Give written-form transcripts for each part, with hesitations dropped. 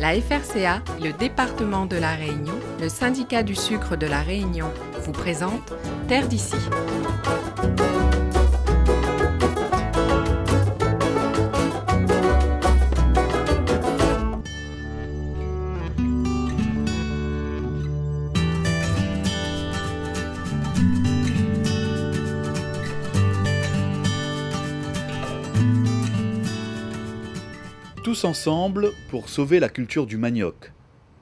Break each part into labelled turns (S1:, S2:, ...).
S1: La FRCA, le département de la Réunion, le syndicat du sucre de la Réunion vous présente Terre d'ici.
S2: Tous ensemble pour sauver la culture du manioc.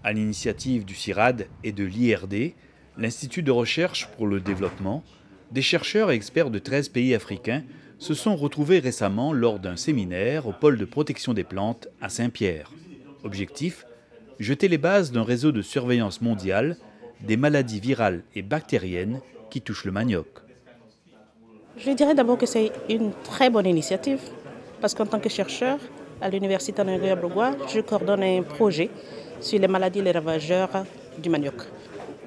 S2: À l'initiative du CIRAD et de l'IRD, l'Institut de recherche pour le développement, des chercheurs et experts de 13 pays africains se sont retrouvés récemment lors d'un séminaire au pôle de protection des plantes à Saint-Pierre. Objectif : jeter les bases d'un réseau de surveillance mondiale des maladies virales et bactériennes qui touchent le manioc.
S3: Je dirais d'abord que c'est une très bonne initiative parce qu'en tant que chercheur, à l'Université Nangoué-Bourgois, je coordonne un projet sur les maladies et les ravageurs du manioc.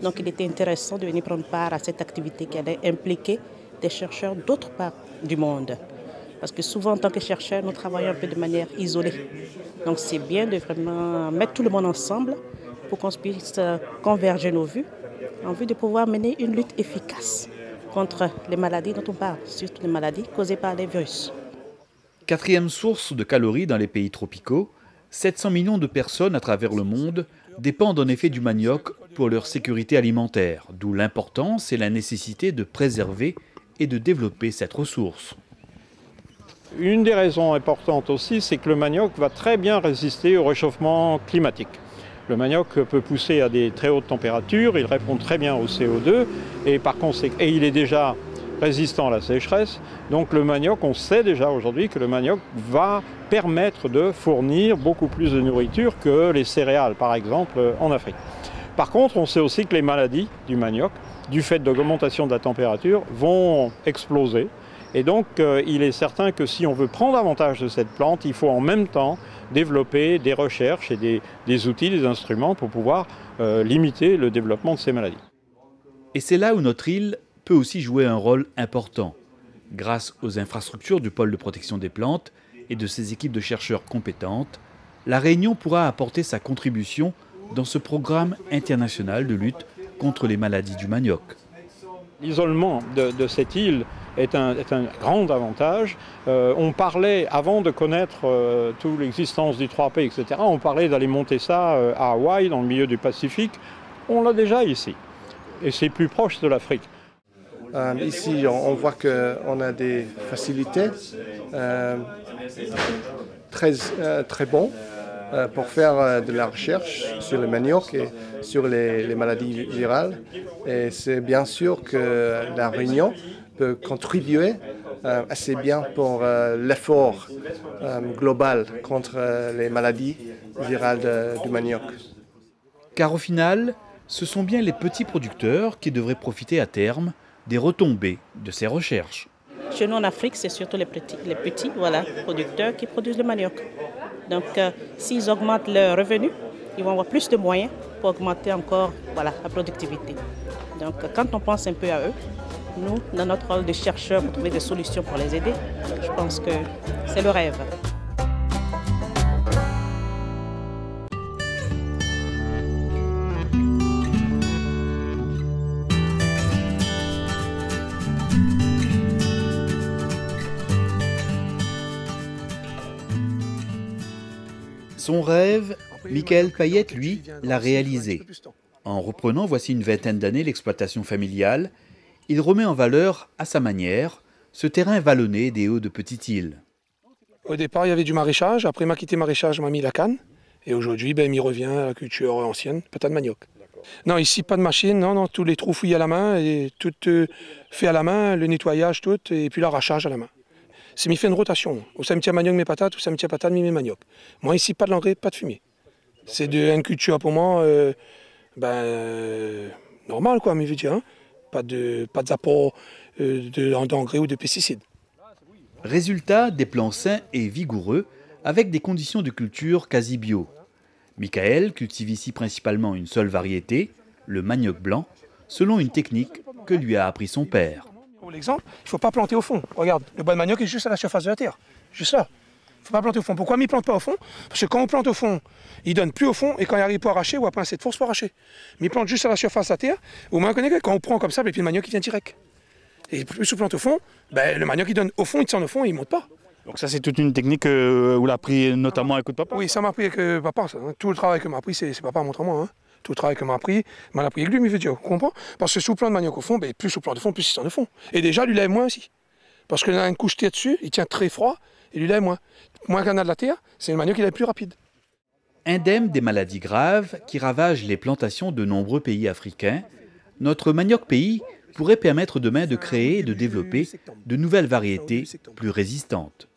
S3: Donc il était intéressant de venir prendre part à cette activité qui allait impliquer des chercheurs d'autres parts du monde. Parce que souvent, en tant que chercheur, nous travaillons un peu de manière isolée. Donc c'est bien de vraiment mettre tout le monde ensemble pour qu'on puisse converger nos vues en vue de pouvoir mener une lutte efficace contre les maladies dont on parle, surtout les maladies causées par les virus.
S2: Quatrième source de calories dans les pays tropicaux, 700 millions de personnes à travers le monde dépendent en effet du manioc pour leur sécurité alimentaire, d'où l'importance et la nécessité de préserver et de développer cette ressource.
S4: Une des raisons importantes aussi, c'est que le manioc va très bien résister au réchauffement climatique. Le manioc peut pousser à des très hautes températures, il répond très bien au CO2 et par conséquent, il est déjà résistant à la sécheresse. Donc le manioc, on sait déjà aujourd'hui que le manioc va permettre de fournir beaucoup plus de nourriture que les céréales, par exemple, en Afrique. Par contre, on sait aussi que les maladies du manioc, du fait de l'augmentation de la température, vont exploser. Et donc, il est certain que si on veut prendre avantage de cette plante, il faut en même temps développer des recherches et des outils, des instruments pour pouvoir limiter le développement de ces maladies.
S2: Et c'est là où notre île peut aussi jouer un rôle important. Grâce aux infrastructures du pôle de protection des plantes et de ses équipes de chercheurs compétentes, la Réunion pourra apporter sa contribution dans ce programme international de lutte contre les maladies du manioc.
S4: L'isolement de cette île est un grand avantage. On parlait, avant de connaître toute l'existence du 3P, etc., on parlait d'aller monter ça à Hawaï, dans le milieu du Pacifique. On l'a déjà ici. Et c'est plus proche de l'Afrique.
S5: Ici, on voit qu'on a des facilités très bonnes pour faire de la recherche sur le manioc et sur les maladies virales. Et c'est bien sûr que la Réunion peut contribuer assez bien pour l'effort global contre les maladies virales du manioc.
S2: Car au final, ce sont bien les petits producteurs qui devraient profiter à terme des retombées de ces recherches.
S3: Chez nous en Afrique, c'est surtout les petits producteurs qui produisent le manioc. Donc s'ils augmentent leurs revenus, ils vont avoir plus de moyens pour augmenter encore la productivité. Donc quand on pense un peu à eux, nous, dans notre rôle de chercheurs pour trouver des solutions pour les aider, je pense que c'est le rêve.
S2: Son rêve, Michael Payette, lui, l'a réalisé. En reprenant voici une vingtaine d'années l'exploitation familiale, il remet en valeur, à sa manière, ce terrain vallonné des hauts de Petite-Île.
S6: Au départ, il y avait du maraîchage. Après, il m'a quitté maraîchage, il m'a mis la canne. Et aujourd'hui, il m'y revient à la culture ancienne, patate de manioc. Non, ici, pas de machine. Non, tous les trous fouillés à la main, et tout fait à la main, le nettoyage, tout, et puis l'arrachage à la main. C'est m'y fait une rotation. Au cimetière manioc, mes patates, au cimetière patate, mes manioc. Moi, ici, pas de l'engrais, pas de fumier. C'est une culture pour moi, normal, quoi, mais je veux dire, hein. Pas d'apport d'engrais ou de pesticides.
S2: Résultat, des plants sains et vigoureux, avec des conditions de culture quasi bio. Michael cultive ici principalement une seule variété, le manioc blanc, selon une technique que lui a appris son père.
S6: Pour l'exemple, il ne faut pas planter au fond. Regarde, le bois de manioc est juste à la surface de la terre, juste là. faut pas planter au fond. Pourquoi il ne plante pas au fond? Parce que quand on plante au fond, il donne plus au fond et quand il arrive pour arracher, ou après assez de force pour arracher. Mais il plante juste à la surface de la terre, au moins quand on prend comme ça, et puis le manioc il vient direct. Et plus on plante au fond, ben, le manioc il donne au fond, il descend au fond et il ne monte pas.
S2: Donc ça c'est toute une technique où l'a appris notamment avec papa?
S6: Oui, ça m'a appris avec papa. Ça, hein. Tout le travail que m'a appris, c'est papa montre moi. Hein. Tout le travail que m'a appris avec lui, mais tu comprends? Parce que sous le plan de manioc au fond, ben, plus sous le plan de fond, plus il descend au fond. Et déjà, lui lève moins aussi. Parce qu'il a une couche terre dessus, il tient très froid, et lui lève moins. Moins qu'on a de la terre, c'est le manioc qui est plus rapide.
S2: Indemne des maladies graves qui ravagent les plantations de nombreux pays africains, notre manioc pays pourrait permettre demain de créer et de développer de nouvelles variétés plus résistantes.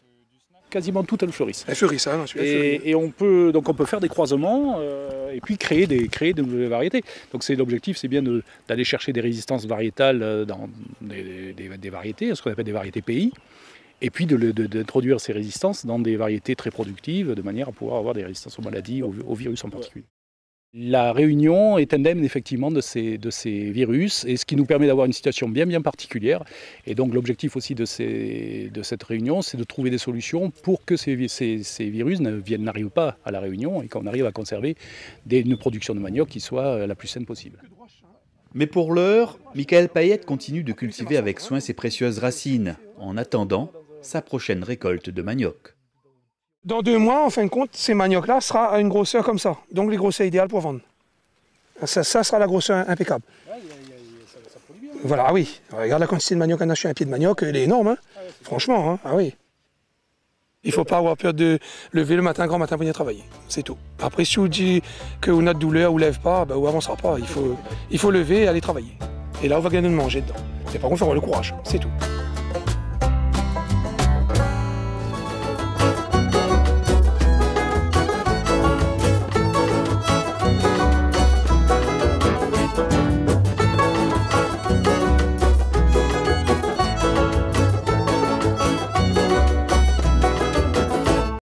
S7: Quasiment toutes elles fleurissent.
S6: Elles fleurissent, hein,
S7: et on peut faire des croisements et puis créer de nouvelles variétés. Donc l'objectif, c'est bien d'aller chercher des résistances variétales dans des variétés, ce qu'on appelle des variétés pays, et puis d'introduire ces résistances dans des variétés très productives, de manière à pouvoir avoir des résistances aux maladies, aux virus en particulier. La Réunion est indemne effectivement de ces virus, et ce qui nous permet d'avoir une situation bien particulière. Et donc l'objectif aussi de cette réunion, c'est de trouver des solutions pour que ces virus n'arrivent pas à la Réunion et qu'on arrive à conserver une production de manioc qui soit la plus saine possible.
S2: Mais pour l'heure, Michael Payette continue de cultiver avec soin ses précieuses racines, en attendant sa prochaine récolte de manioc.
S6: Dans 2 mois, en fin de compte, ces maniocs-là sera à une grosseur comme ça. Donc les grosseurs idéales pour vendre. Ça sera la grosseur impeccable. Voilà, oui. Regarde la quantité de manioc qu'on a sur un pied de manioc, il est énorme. Hein. Franchement, hein. Ah oui. Il ne faut pas avoir peur de lever le matin, grand matin pour venir travailler. C'est tout. Après, si vous dites que vous avez douleur ou ne lève pas, ben, vous n'avancera pas. Il faut lever et aller travailler. Et là, on va gagner de manger dedans. C'est par contre, il faut avoir le courage. C'est tout.